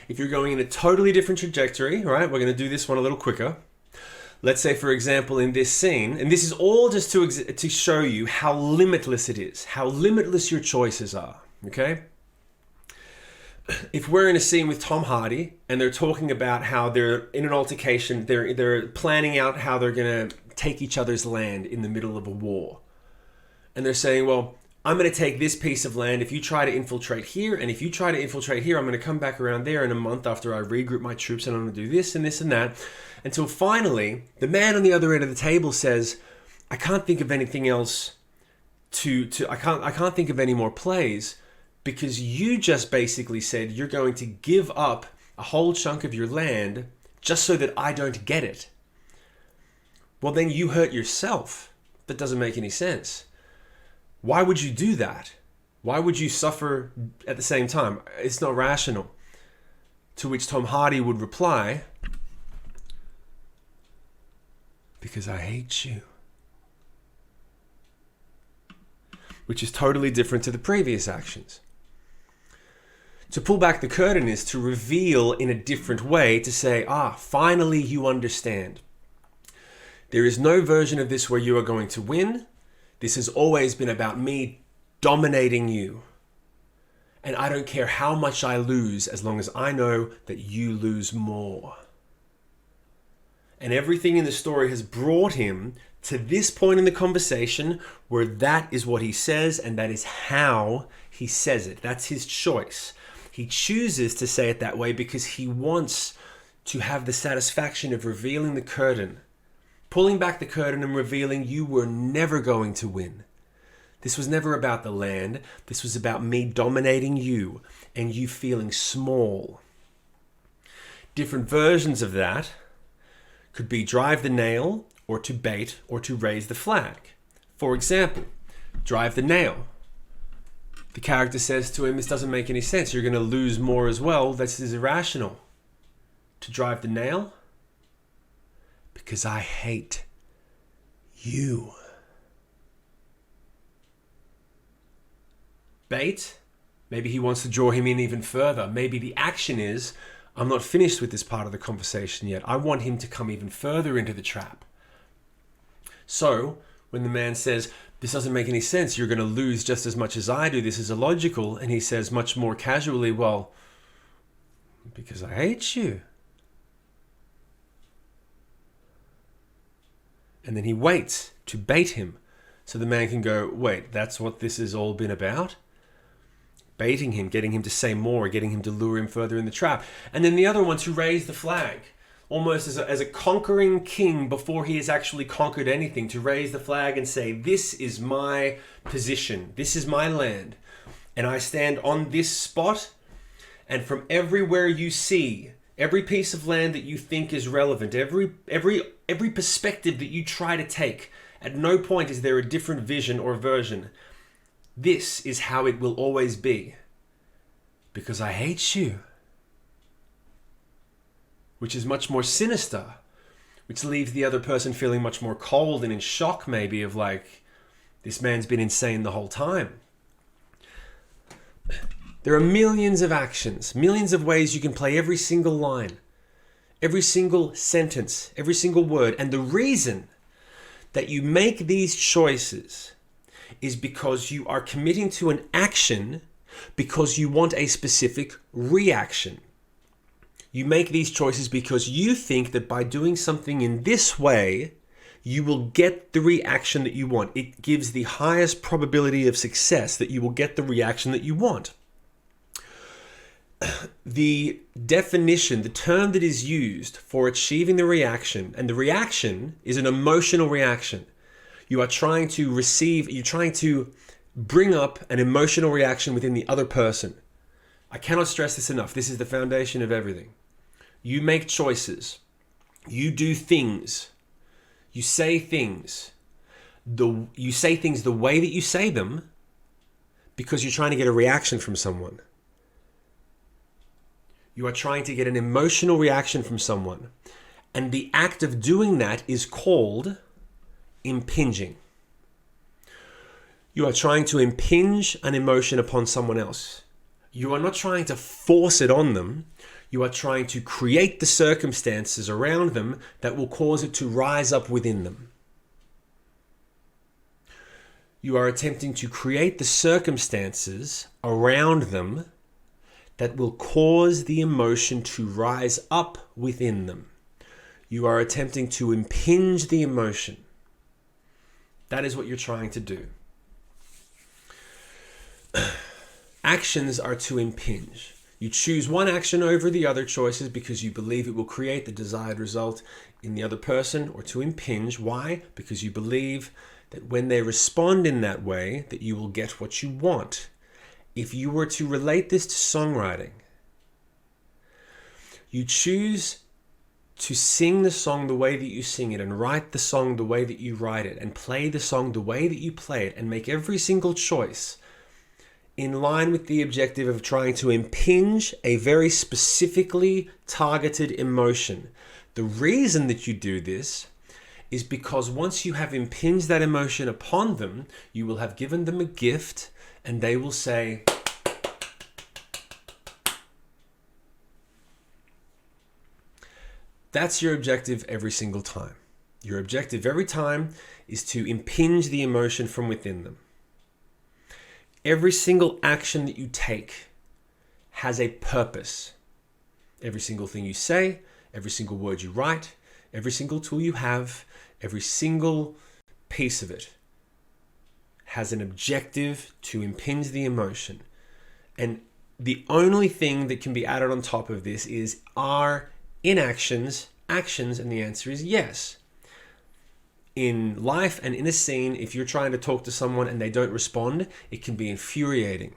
If you're going in a totally different trajectory, right? We're going to do this one a little quicker. Let's say, for example, in this scene, and this is all just to show you how limitless it is, how limitless your choices are, okay? If we're in a scene with Tom Hardy and they're talking about how they're in an altercation, they're planning out how they're going to take each other's land in the middle of a war. And they're saying, well, I'm going to take this piece of land if you try to infiltrate here, and if you try to infiltrate here, I'm going to come back around there in a month after I regroup my troops, and I'm going to do this and this and that. Until finally, the man on the other end of the table says, I can't think of anything else I can't think of any more plays, because you just basically said you're going to give up a whole chunk of your land just so that I don't get it. Well, then you hurt yourself. That doesn't make any sense. Why would you do that? Why would you suffer at the same time? It's not rational. To which Tom Hardy would reply, because I hate you. Which is totally different to the previous actions. To pull back the curtain is to reveal in a different way, to say, finally you understand. There is no version of this where you are going to win. This has always been about me dominating you. And I don't care how much I lose as long as I know that you lose more. And everything in the story has brought him to this point in the conversation where that is what he says and that is how he says it. That's his choice. He chooses to say it that way because he wants to have the satisfaction of revealing the curtain, pulling back the curtain and revealing you were never going to win. This was never about the land. This was about me dominating you and you feeling small. Different versions of that could be drive the nail, or to bait, or to raise the flag. For example, drive the nail. The character says to him, this doesn't make any sense. You're going to lose more as well. This is irrational. To drive the nail? Because I hate you. Bait? Maybe he wants to draw him in even further. Maybe the action is, I'm not finished with this part of the conversation yet. I want him to come even further into the trap. So, when the man says, this doesn't make any sense, you're going to lose just as much as I do, this is illogical, and he says much more casually, well, because I hate you. And then he waits to bait him, so the man can go, wait, that's what this has all been about? Baiting him, getting him to say more, getting him to lure him further in the trap. And then the other one, to raise the flag. Almost as a conquering king before he has actually conquered anything, to raise the flag and say, this is my position, this is my land, and I stand on this spot, and from everywhere you see, every piece of land that you think is relevant, every perspective that you try to take, at no point is there a different vision or version. This is how it will always be, because I hate you. Which is much more sinister, which leaves the other person feeling much more cold and in shock maybe of like, this man's been insane the whole time. There are millions of actions, millions of ways you can play every single line, every single sentence, every single word. And the reason that you make these choices is because you are committing to an action because you want a specific reaction. You make these choices because you think that by doing something in this way, you will get the reaction that you want. It gives the highest probability of success that you will get the reaction that you want. The definition, the term that is used for achieving the reaction, and the reaction is an emotional reaction. You are trying to you're trying to bring up an emotional reaction within the other person. I cannot stress this enough. This is the foundation of everything. You make choices. You do things. You say things. You say things the way that you say them because you're trying to get a reaction from someone. You are trying to get an emotional reaction from someone. And the act of doing that is called impinging. You are trying to impinge an emotion upon someone else. You are not trying to force it on them. You are trying to create the circumstances around them that will cause it to rise up within them. You are attempting to create the circumstances around them that will cause the emotion to rise up within them. You are attempting to impinge the emotion. That is what you're trying to do. Actions are to impinge. You choose one action over the other choices because you believe it will create the desired result in the other person, or to impinge. Why? Because you believe that when they respond in that way, that you will get what you want. If you were to relate this to songwriting, you choose to sing the song the way that you sing it, and write the song the way that you write it, and play the song the way that you play it, and make every single choice in line with the objective of trying to impinge a very specifically targeted emotion. The reason that you do this is because once you have impinged that emotion upon them, you will have given them a gift, and they will say, that's your objective every single time. Your objective every time is to impinge the emotion from within them. Every single action that you take has a purpose. Every single thing you say, every single word you write, every single tool you have, every single piece of it has an objective to impinge the emotion. And the only thing that can be added on top of this is, are inactions actions? And the answer is yes. In life and in a scene, if you're trying to talk to someone and they don't respond, it can be infuriating.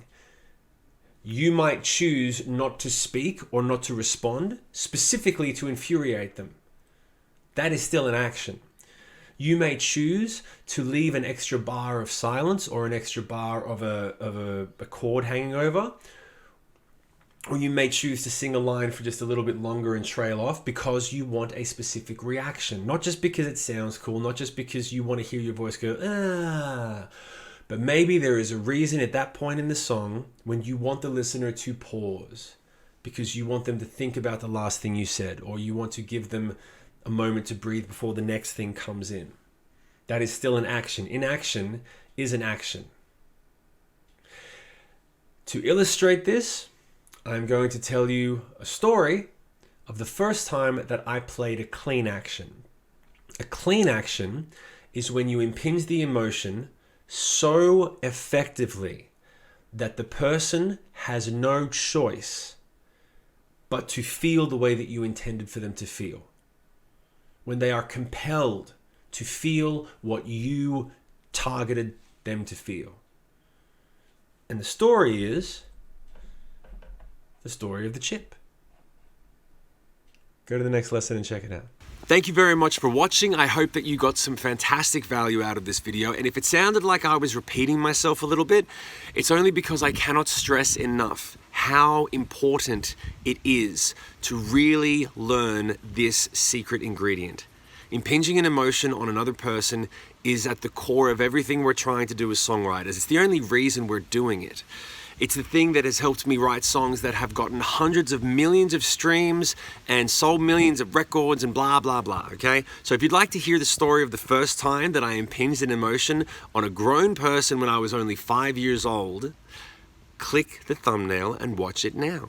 You might choose not to speak or not to respond, specifically to infuriate them. That is still an action. You may choose to leave an extra bar of silence or an extra bar of a chord hanging over, or you may choose to sing a line for just a little bit longer and trail off because you want a specific reaction. Not just because it sounds cool, not just because you want to hear your voice go, ah. But maybe there is a reason at that point in the song when you want the listener to pause because you want them to think about the last thing you said, or you want to give them a moment to breathe before the next thing comes in. That is still an action. Inaction is an action. To illustrate this, I'm going to tell you a story of the first time that I played a clean action. A clean action is when you impinge the emotion so effectively that the person has no choice but to feel the way that you intended for them to feel. When they are compelled to feel what you targeted them to feel. And the story is the story of the chip. Go to the next lesson and check it out. Thank you very much for watching. I hope that you got some fantastic value out of this video. And if it sounded like I was repeating myself a little bit, it's only because I cannot stress enough how important it is to really learn this secret ingredient. Impinging an emotion on another person is at the core of everything we're trying to do as songwriters. It's the only reason we're doing it. It's the thing that has helped me write songs that have gotten hundreds of millions of streams and sold millions of records and blah, blah, blah, okay? So if you'd like to hear the story of the first time that I impinged an emotion on a grown person when I was only 5 years old, click the thumbnail and watch it now.